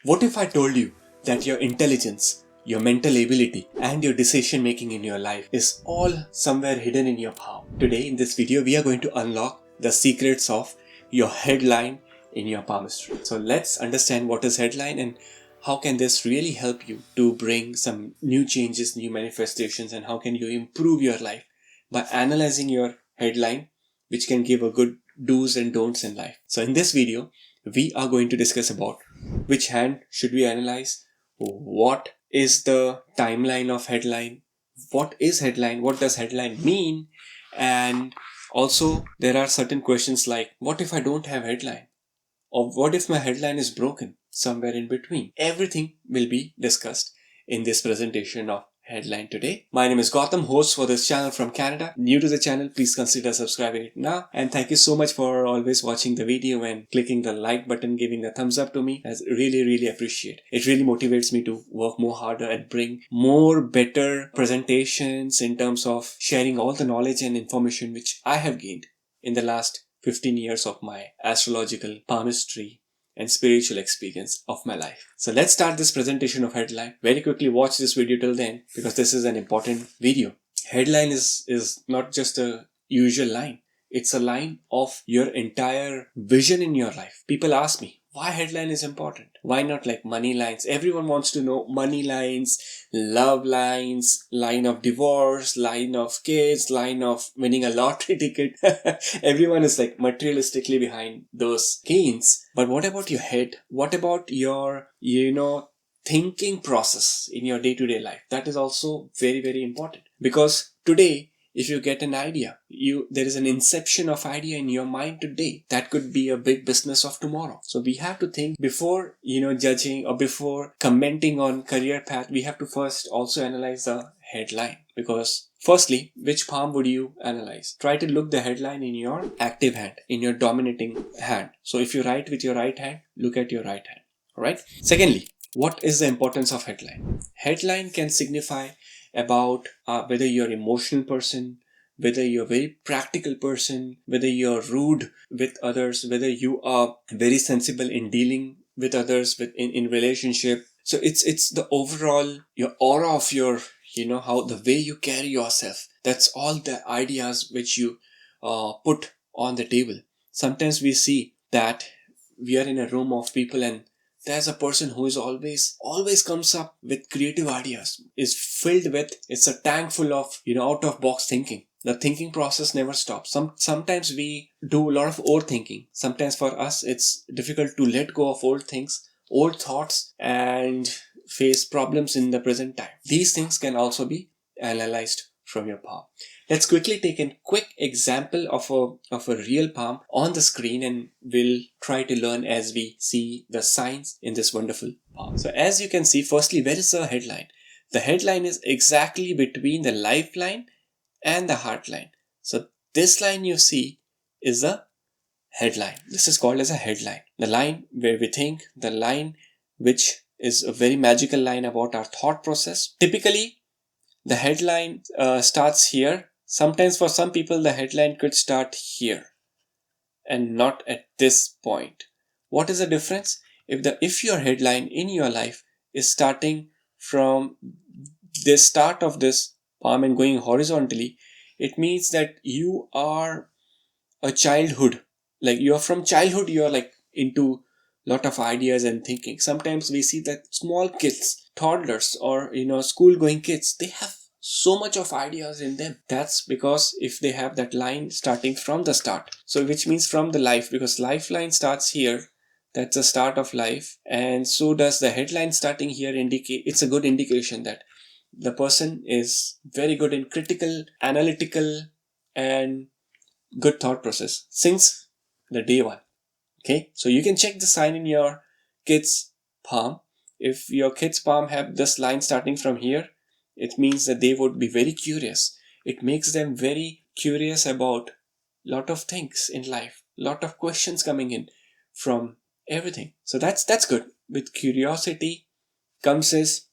What if I told you that your intelligence, your mental ability, and your decision making in your life is all somewhere hidden in your palm? Today in this video, we are going to unlock the secrets of your headline in your palmistry. So let's understand what is headline and how can this really help you to bring some new changes, new manifestations, and how can you improve your life by analyzing your headline, which can give a good do's and don'ts in life. So in this video, we are going to discuss about which hand should we analyze, what is the timeline of headline, what is headline, what does headline mean, and also there are certain questions like what if I don't have headline, or what if my headline is broken, somewhere in between. Everything will be discussed in this presentation of headline today. My name is Gautam, host for this channel from Canada. New to the channel, please consider subscribing it now. And thank you so much for always watching the video and clicking the like button, giving the thumbs up to me. I really appreciate. It really motivates me to work more harder and bring more better presentations in terms of sharing all the knowledge and information which I have gained in the last 15 years of my astrological palmistry and spiritual experience of my life. So let's start this presentation of headline. Very quickly watch this video till then because this is an important video. Headline is not just a usual line. It's a line of your entire vision in your life. People ask me, why headline is important? Why not like money lines? Everyone wants to know money lines, love lines, line of divorce, line of kids, line of winning a lottery ticket. Everyone is like materialistically behind those gains. But what about your head? What about your, thinking process in your day-to-day life? That is also very important. Because today, if you get an idea, there is an inception of idea in your mind today. That could be a big business of tomorrow. So we have to think before, judging or before commenting on career path, we have to first also analyze the headline. Because firstly, which palm would you analyze? Try to look the headline in your active hand, in your dominating hand. So if you write with your right hand, look at your right hand. Alright? Secondly, what is the importance of headline? Headline can signify about whether you're an emotional person, whether you're a very practical person, whether you're rude with others, whether you are very sensible in dealing with others in relationship. So it's the overall, your aura of your, how the way you carry yourself. That's all the ideas which you put on the table. Sometimes we see that we are in a room of people and there's a person who is always comes up with creative ideas, is filled with, it's a tank full of, out of box thinking. The thinking process never stops. Sometimes we do a lot of overthinking. Sometimes for us, it's difficult to let go of old things, old thoughts, and face problems in the present time. These things can also be analyzed from your palm. Let's quickly take a quick example of a real palm on the screen and we'll try to learn as we see the signs in this wonderful palm. So as you can see, firstly, where is the headline? The headline is exactly between the lifeline and the heart line. So this line you see is the headline. This is called as a headline. The line where we think, the line which is a very magical line about our thought process. Typically, the headline starts here. Sometimes for some people, the headline could start here and not at this point. What is the difference? If your headline in your life is starting from the start of this palm and going horizontally, it means that you are a childhood. Like you are from childhood, you are like into lot of ideas and thinking. Sometimes we see that small kids, toddlers, or school going kids, they have so much of ideas in them. That's because if they have that line starting from the start, so which means from the life, because lifeline starts here, that's the start of life, and so does the headline starting here. It's a good indication that the person is very good in critical, analytical, and good thought process since the day one. Okay, so you can check the sign in your kid's palm. If your kid's palm have this line starting from here, it means that they would be very curious. It makes them very curious about lot of things in life, lot of questions coming in from everything. So that's good. With curiosity comes is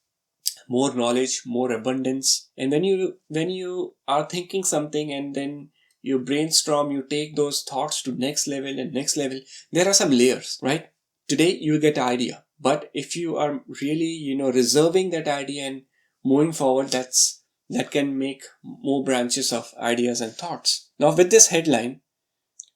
more knowledge, more abundance. And when you are thinking something and then you brainstorm, you take those thoughts to next level and next level, there are some layers, right? Today you get an idea. But if you are really, reserving that idea and moving forward, that can make more branches of ideas and thoughts. Now with this headline,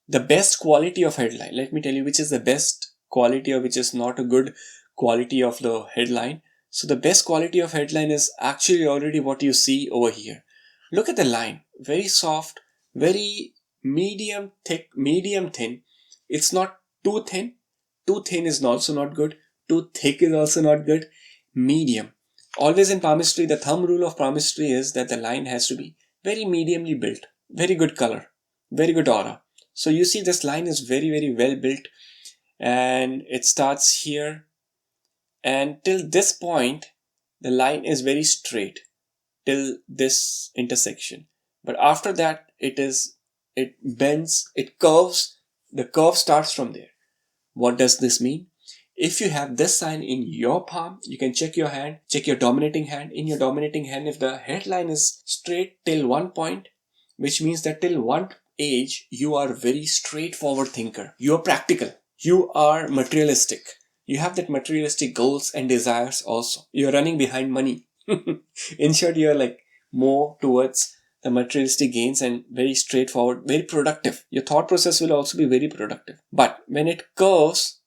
the best quality of headline, let me tell you which is the best quality or which is not a good quality of the headline. So the best quality of headline is actually already what you see over here. Look at the line, very soft, very medium thick, medium thin. It's not too thin. Too thin is also not good. Too thick is also not good. Medium. Always in palmistry, the thumb rule of palmistry is that the line has to be very mediumly built. Very good color. Very good aura. So you see this line is very, very well built, and it starts here, and till this point the line is very straight till this intersection. But after that it bends, it curves. The curve starts from there. What does this mean? If you have this sign in your palm, you can check your hand, check your dominating hand. In your dominating hand, if the headline is straight till one point, which means that till one age, you are a very straightforward thinker. You are practical. You are materialistic. You have that materialistic goals and desires also. You're running behind money. In short, you're like more towards the materialistic gains and very straightforward, very productive. Your thought process will also be very productive. But when it curves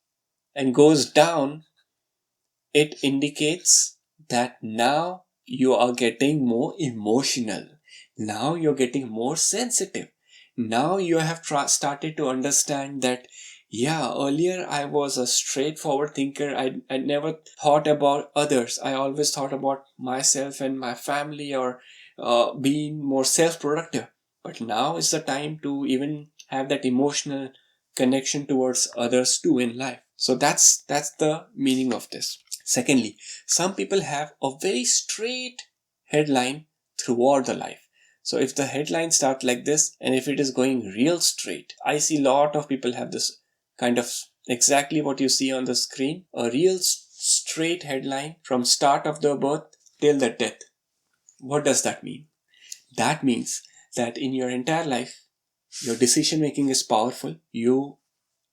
and goes down, it indicates that now you are getting more emotional. Now you're getting more sensitive. Now you have started to understand that, yeah, earlier I was a straightforward thinker. I never thought about others. I always thought about myself and my family, or being more self-productive. But now is the time to even have that emotional connection towards others too in life. So that's the meaning of this. Secondly, some people have a very straight headline throughout the life. So if the headline starts like this, and if it is going real straight, I see a lot of people have this kind of exactly what you see on the screen, a real straight headline from start of the birth till the death. What does that mean? That means that in your entire life, your decision making is powerful. You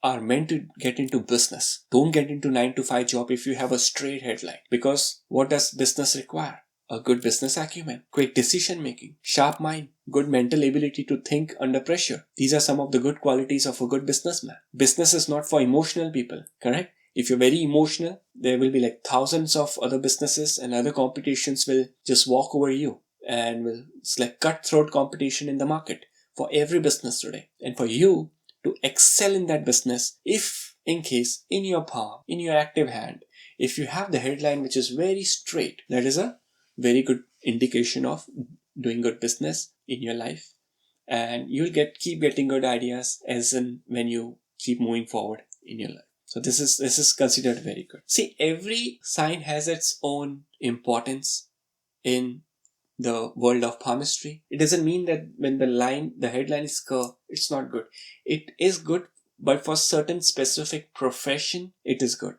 are meant to get into business. Don't get into 9 to 5 job if you have a straight headline. Because what does business require? A good business acumen, quick decision making, sharp mind, good mental ability to think under pressure. These are some of the good qualities of a good businessman. Business is not for emotional people, correct? If you're very emotional, there will be like thousands of other businesses and other competitions will just walk over you, and it's like cutthroat competition in the market for every business today. And for you to excel in that business, if in case in your palm, in your active hand, if you have the headline which is very straight, that is a very good indication of doing good business in your life, and you'll keep getting good ideas as in when you keep moving forward in your life. So this is considered very good. See, every sign has its own importance in the world of palmistry. It doesn't mean that when the headline is curved, it's not good. It is good, but for certain specific profession, it is good.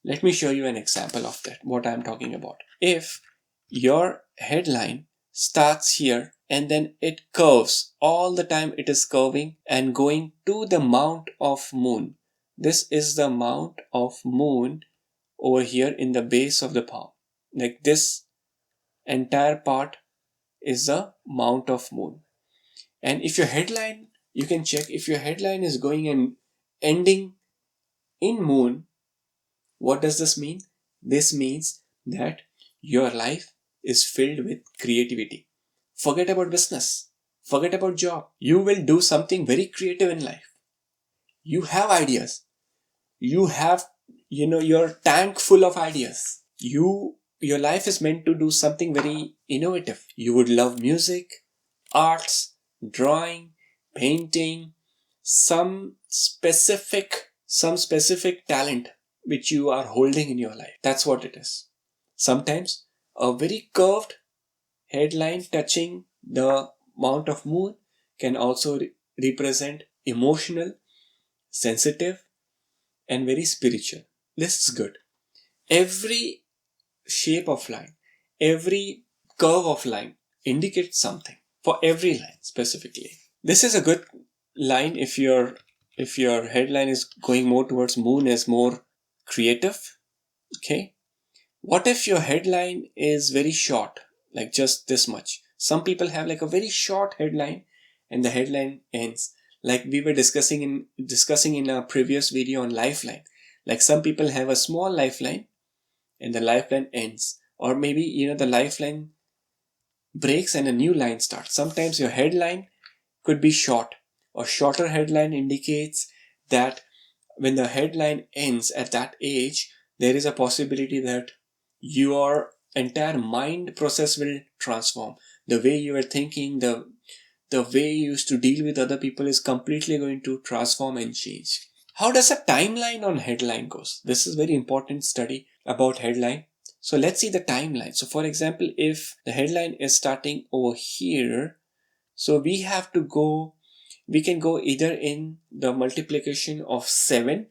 Let me show you an example of that, what I'm talking about. If your headline starts here and then it curves all the time, it is curving and going to the mount of moon. This is the mount of moon over here in the base of the palm. Like this entire part is the mount of moon. And if your headline, you can check if your headline is going and ending in moon, what does this mean? This means that your life is filled with creativity. Forget about business. Forget about job. You will do something very creative in life. You have ideas. You have, your tank full of ideas. Your life is meant to do something very innovative. You would love music, arts, drawing, painting, some specific talent which you are holding in your life. That's what it is. Sometimes a very curved headline touching the mount of moon can also represent emotional, sensitive, and very spiritual. This is good. Every shape of line, every curve of line indicates something for every line specifically. This is a good line if your headline is going more towards moon as more creative, Okay. What if your headline is very short, like just this much? Some people have like a very short headline and the headline ends. Like we were discussing in a previous video on lifeline. Like some people have a small lifeline and the lifeline ends. Or maybe, the lifeline breaks and a new line starts. Sometimes your headline could be short, or shorter headline indicates that when the headline ends at that age, there is a possibility that your entire mind process will transform. The way you are thinking, the way you used to deal with other people is completely going to transform and change. How does a timeline on headline goes? This is very important study about headline. So let's see the timeline. So for example, if the headline is starting over here, so we can go either in the multiplication of 7,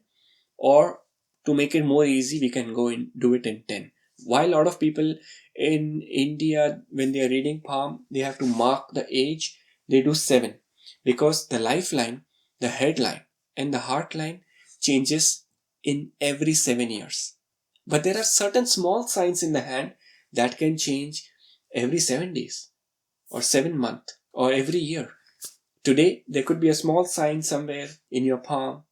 or to make it more easy, we can go and do it in 10. Why a lot of people in India, when they are reading palm, they have to mark the age, they do 7, because the lifeline, the headline and the heartline changes in every 7 years. But there are certain small signs in the hand that can change every 7 days or 7 months or every year. Today there could be a small sign somewhere in your palm,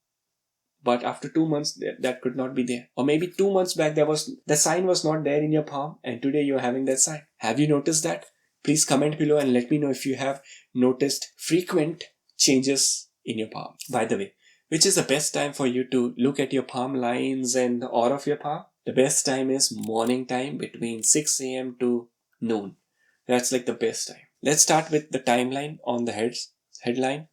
but after 2 months that could not be there. Or maybe 2 months back the sign was not there in your palm, and today you're having that sign. Have you noticed that? Please comment below and let me know if you have noticed frequent changes in your palm. By the way, which is the best time for you to look at your palm lines and the aura of your palm? The best time is morning time between 6 a.m. to noon. That's like the best time. Let's start with the timeline on the headline.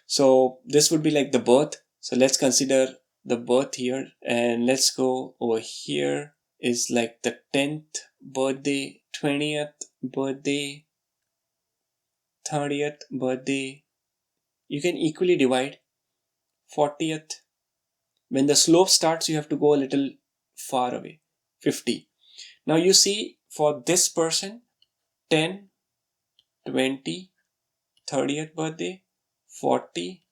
So this would be like the birth. So let's consider the birth here, and let's go over here is like the 10th birthday, 20th birthday, 30th birthday. You can equally divide 40th. When the slope starts, you have to go a little far away. 50. Now you see for this person, 10, 20, 30th birthday, 40,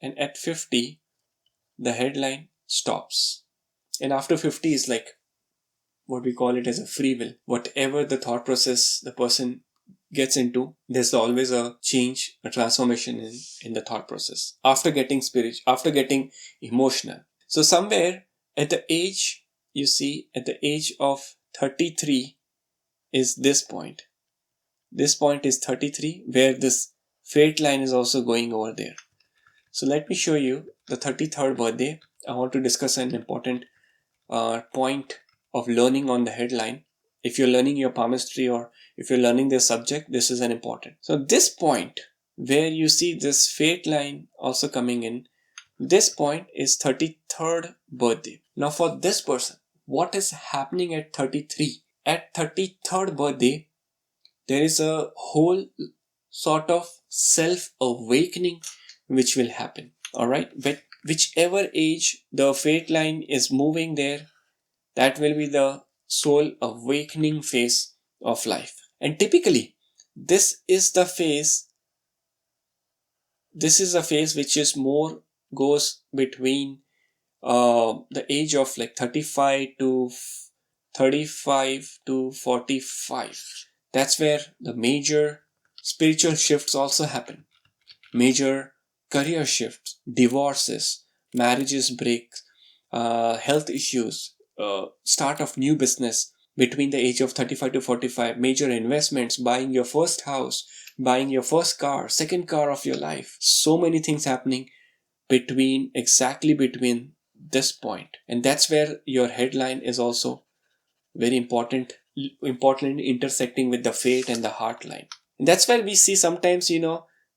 and at 50, the headline stops. And after 50 is like what we call it as a free will. Whatever the thought process the person gets into, there's always a change, a transformation in the thought process. After getting spiritual, after getting emotional. So somewhere at the age, you see, at the age of 33 is this point. This point is 33, where this fate line is also going over there. So let me show you the 33rd birthday. I want to discuss an important point of learning on the headline. If you're learning your palmistry or if you're learning this subject, this is an important. So this point where you see this fate line also coming in, this point is 33rd birthday. Now for this person, what is happening at 33? At 33rd birthday, there is a whole sort of self-awakening which will happen. Alright, but whichever age the fate line is moving there, that will be the soul awakening phase of life. And typically, this is a phase which is more goes between the age of like 35 to 45. That's where the major spiritual shifts also happen. Major career shifts, divorces, marriages break, health issues, start of new business between the age of 35 to 45, major investments, buying your first house, buying your first car, second car of your life. So many things happening exactly between this point. And that's where your headline is also very importantly intersecting with the fate and the heart line. And that's where we see sometimes,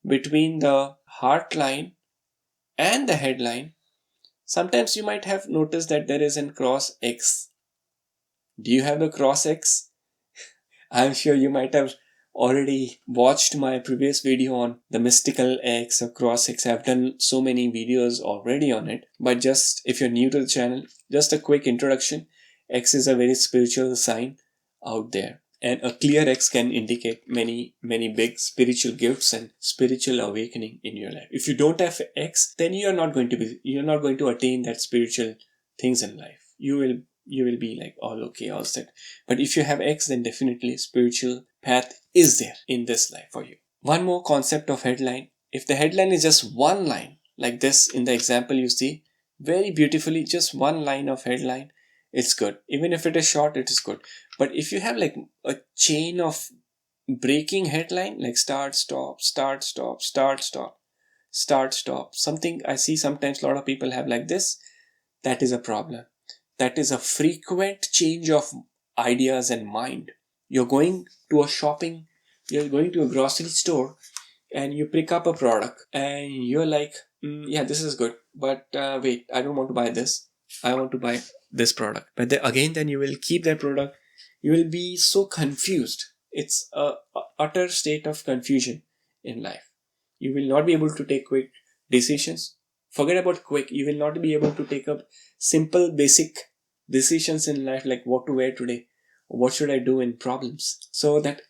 between the heart line and the headline, sometimes you might have noticed that there is a cross X. Do you have the cross X? I'm sure you might have already watched my previous video on the mystical X or cross X. I've done so many videos already on it. But just if you're new to the channel, just a quick introduction. X is a very spiritual sign out there. And a clear X can indicate many, many big spiritual gifts and spiritual awakening in your life. If you don't have X, then you're not going to attain that spiritual things in life. You will you will be like all okay, all set. But if you have X, then definitely spiritual path is there in this life for you. One more concept of headline. If the headline is just one line, like this in the example you see, very beautifully, just one line of headline, it's good. Even if it is short, it is good. But if you have like a chain of breaking headline, like start, stop, start, stop, start, stop, start, stop, something I see sometimes a lot of people have like this, that is a problem. That is a frequent change of ideas and mind. You're going to a shopping, you're going to a grocery store, and you pick up a product and you're like, yeah, this is good, but wait, I don't want to buy this, I want to buy this product. But then you will keep that product, you will be so confused. It's a utter state of confusion in life. You will not be able to take quick decisions. Forget about quick, you will not be able to take up simple basic decisions in life, like what to wear today, what should I do in problems. So that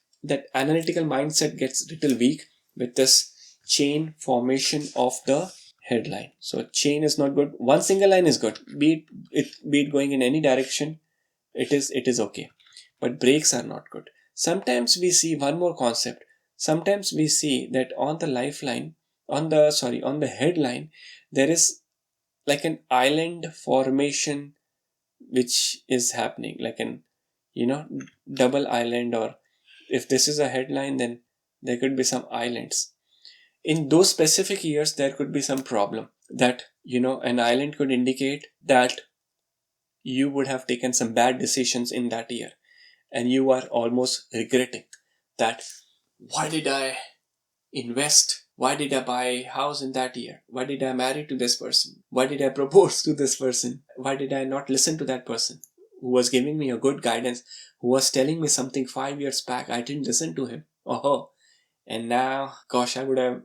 analytical mindset gets little weak with this chain formation of the headline. So chain is not good. One single line is good. Be it going in any direction, it is okay. But breaks are not good. Sometimes we see one more concept. Sometimes we see that on the lifeline, on the headline, there is like an island formation which is happening, like an double island, or if this is a headline, then there could be some islands. In those specific years, there could be some problem that an island could indicate that you would have taken some bad decisions in that year, and you are almost regretting that, why did I invest, why did I buy a house in that year, why did I marry to this person, why did I propose to this person, why did I not listen to that person who was giving me a good guidance, who was telling me something 5 years back, I didn't listen to him. Oh, and now, gosh, I would have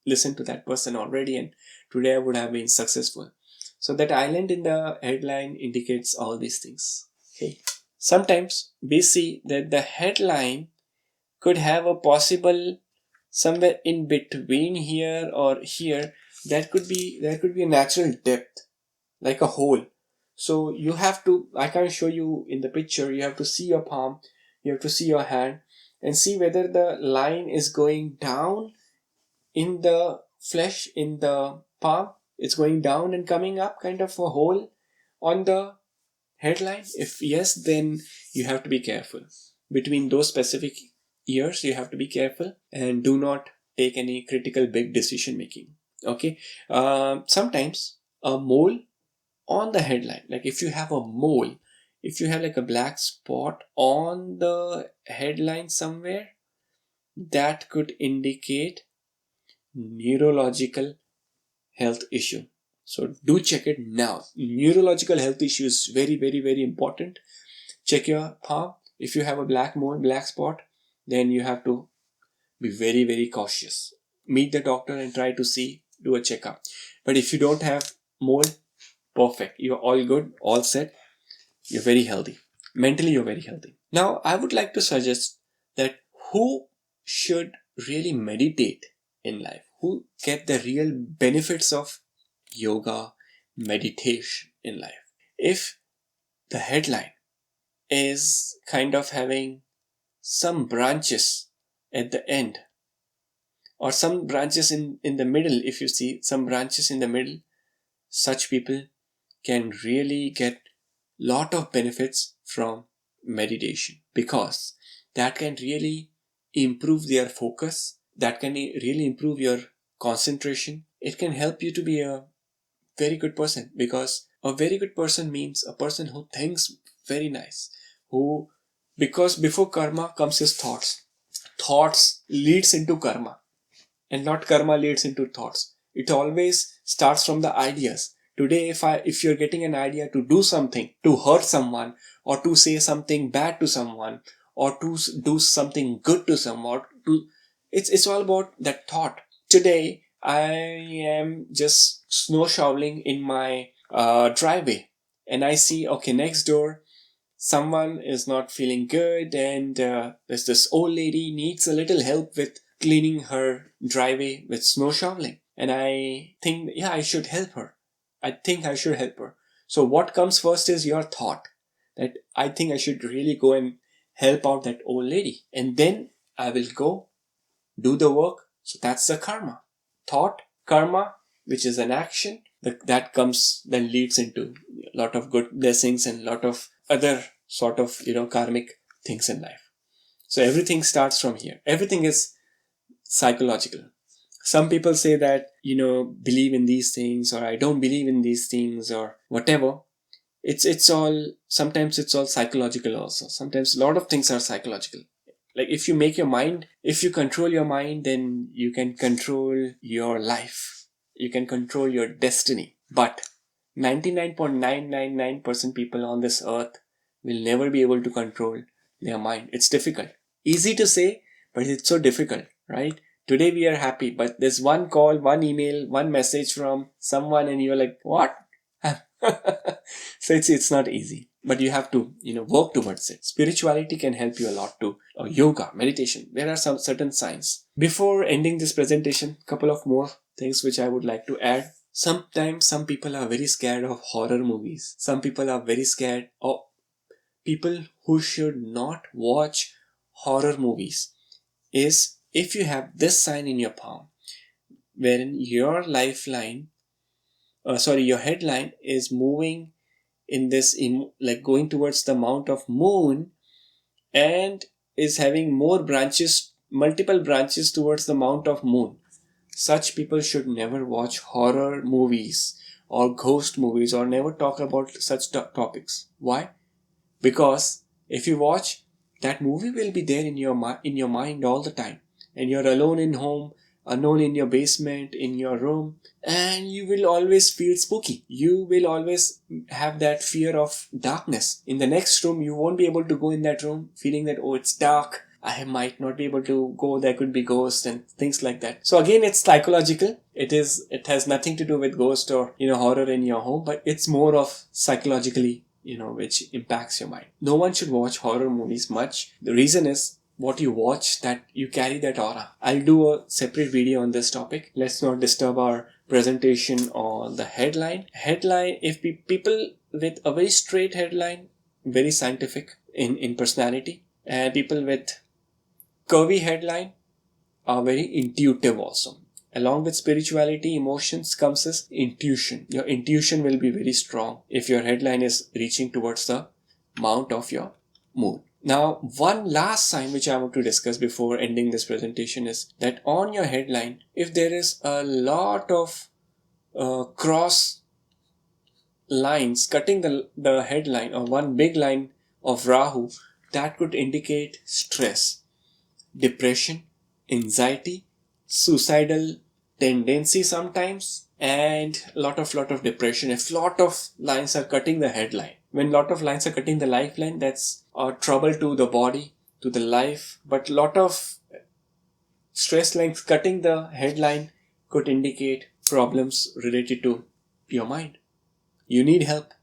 listened to that person already, and today I would have been successful. So that island in the headline indicates all these things. Okay. Sometimes we see that the headline could have a possible somewhere in between here or here. There could be a natural depth, like a hole. So you have to, I can't show you in the picture, you have to see your palm, you have to see your hand, and see whether the line is going down in the flesh, in the palm, it's going down and coming up, kind of a hole on the headline. If yes, then you have to be careful. Between those specific years, you have to be careful and do not take any critical big decision making. Okay. Sometimes a mole on the headline, like if you have a mole, if you have like a black spot on the headline somewhere, that could indicate neurological health issue. So do check it now. Neurological health issue is very, very, very important. Check your palm. If you have a black mole, black spot, then you have to be very, very cautious. Meet the doctor and try to do a checkup. But if you don't have mole, perfect. You're all good, all set. You're very healthy. Mentally, you're very healthy. Now, I would like to suggest that who should really meditate in life, who get the real benefits of yoga, meditation in life. If the headline is kind of having some branches at the end, or some branches in the middle, if you see some branches in the middle, such people can really get lot of benefits from meditation, because that can really improve their focus, that can really improve your concentration. It can help you to be a very good person, because a very good person means a person who thinks very nice, who, because before karma comes his thoughts leads into karma, and not karma leads into thoughts. It always starts from the ideas. Today, if you're getting an idea to do something, to hurt someone, or to say something bad to someone, or to do something good to someone, it's all about that thought. Today, I am just snow shoveling in my driveway, and I see, okay, next door, someone is not feeling good, and there's this old lady needs a little help with cleaning her driveway with snow shoveling. And I think, yeah, I should help her. I think I should help her. So what comes first is your thought. that I think I should really go and help out that old lady. And then I will go do the work. So that's the karma. Thought, karma, which is an action, that comes, then leads into a lot of good blessings and a lot of other sort of, karmic things in life. So everything starts from here. Everything is psychological. Some people say that, believe in these things, or I don't believe in these things, or whatever. It's all, sometimes it's all psychological also. Sometimes a lot of things are psychological. Like if you control your mind, then you can control your life. You can control your destiny. But 99.999% people on this earth will never be able to control their mind. It's difficult. Easy to say, but it's so difficult, right? Today we are happy, but there's one call, one email, one message from someone and you're like, what? So it's not easy, but you have to work towards it. Spirituality can help you a lot too, or yoga, meditation. There are some certain signs. Before ending this presentation, couple of more things which I would like to add. Sometimes some people are very scared of horror movies. Some people are very scared of people who should not watch horror movies. Is if you have this sign in your palm, wherein your your headline is moving in this, like going towards the mount of moon, and is having multiple branches towards the mount of moon. Such people should never watch horror movies or ghost movies, or never talk about such topics. Why? Because if you watch, that movie will be there in your mind all the time, and you're alone in home, alone in your basement, in your room, and you will always feel spooky. You will always have that fear of darkness. In the next room, you won't be able to go in that room feeling that, oh, it's dark, I might not be able to go, there could be ghosts and things like that. So again, it's psychological. It has nothing to do with ghost or horror in your home, but it's more of psychologically, which impacts your mind. No one should watch horror movies much. The reason is, what you watch, that you carry that aura. I'll do a separate video on this topic. Let's not disturb our presentation on the headline. If people with a very straight headline, very scientific in personality, and people with curvy headline are very intuitive also. Along with spirituality, emotions comes as intuition. Your intuition will be very strong if your headline is reaching towards the mount of your moon. Now, one last sign which I want to discuss before ending this presentation is that on your headline, if there is a lot of cross lines cutting the headline, or one big line of Rahu, that could indicate stress, depression, anxiety, suicidal tendency sometimes, and lot of depression. If lot of lines are cutting the headline, when lot of lines are cutting the lifeline, that's trouble to the body, to the life. But lot of stress lines cutting the headline could indicate problems related to your mind. You need help.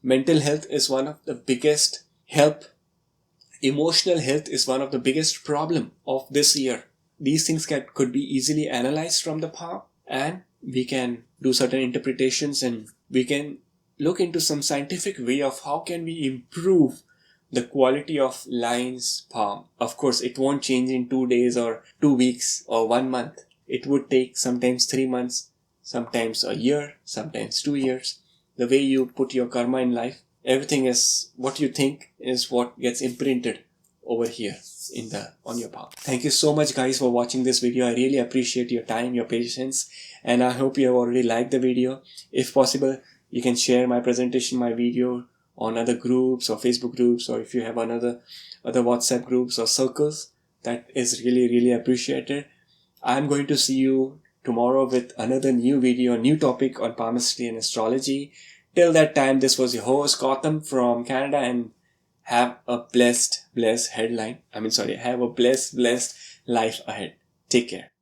Mental health is one of the biggest help. Emotional health is one of the biggest problem of this year. These things could be easily analyzed from the palm, and we can do certain interpretations, and we can look into some scientific way of how can we improve the quality of lines palm. Of course, it won't change in 2 days or 2 weeks or 1 month. It would take sometimes 3 months, sometimes a year, sometimes 2 years. The way you put your karma in life, everything is what you think is what gets imprinted over here on your palm. Thank you so much guys for watching this video. I really appreciate your time, your patience, and I hope you have already liked the video. If possible, you can share my presentation, my video on other groups or Facebook groups, or if you have other WhatsApp groups or circles. That is really appreciated. I'm going to see you tomorrow with another new video, new topic on palmistry and astrology. Till that time, this was your host Gautam from Canada, and have a blessed life ahead. Take care.